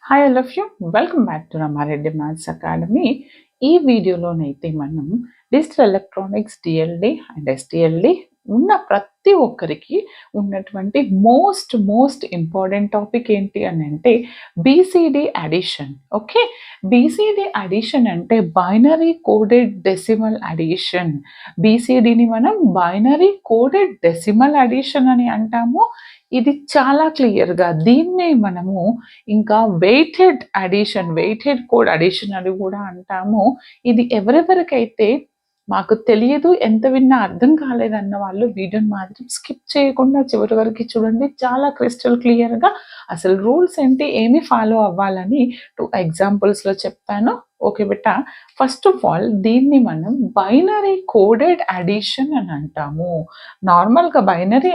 Hi all of you. Welcome back to Rama Reddy maths academy. ఈ వీడియోలోనైతే మనం digital electronics DLD and ఎస్డిఎల్డి ఉన్న ప్రతి ఒక్కరికి ఉన్నటువంటి మోస్ట్ ఇంపార్టెంట్ టాపిక్ ఏంటి అని అంటే BCD addition. Okay, BCD addition అంటే బైనరీ కోడెడ్ డెసిమల్ అడిషన్. బీసీడీని మనం బైనరీ కోడెడ్ డెసిమల్ అడిషన్ అని అంటాము. ఇది చాలా క్లియర్గా దీన్నే మనము ఇంకా వెయిటెడ్ కోడ్ అడిషన్ అని కూడా అంటాము. ఇది ఎవరెవరికైతే మాకు తెలియదు, ఎంత విన్నా అర్థం కాలేదన్న వాళ్ళు వీడియోని మాత్రం స్కిప్ చేయకుండా చివరి వరకు చూడండి. చాలా క్రిస్టల్ క్లియర్గా అసలు రూల్స్ ఏంటి, ఏమి ఫాలో అవ్వాలని 2 ఎగ్జాంపుల్స్లో చెప్తాను. ఓకే బెట్ట, ఫస్ట్ ఆఫ్ ఆల్ దీన్ని మనం బైనరీ కోడెడ్ అడిషన్ అని అంటాము. నార్మల్గా బైనరీ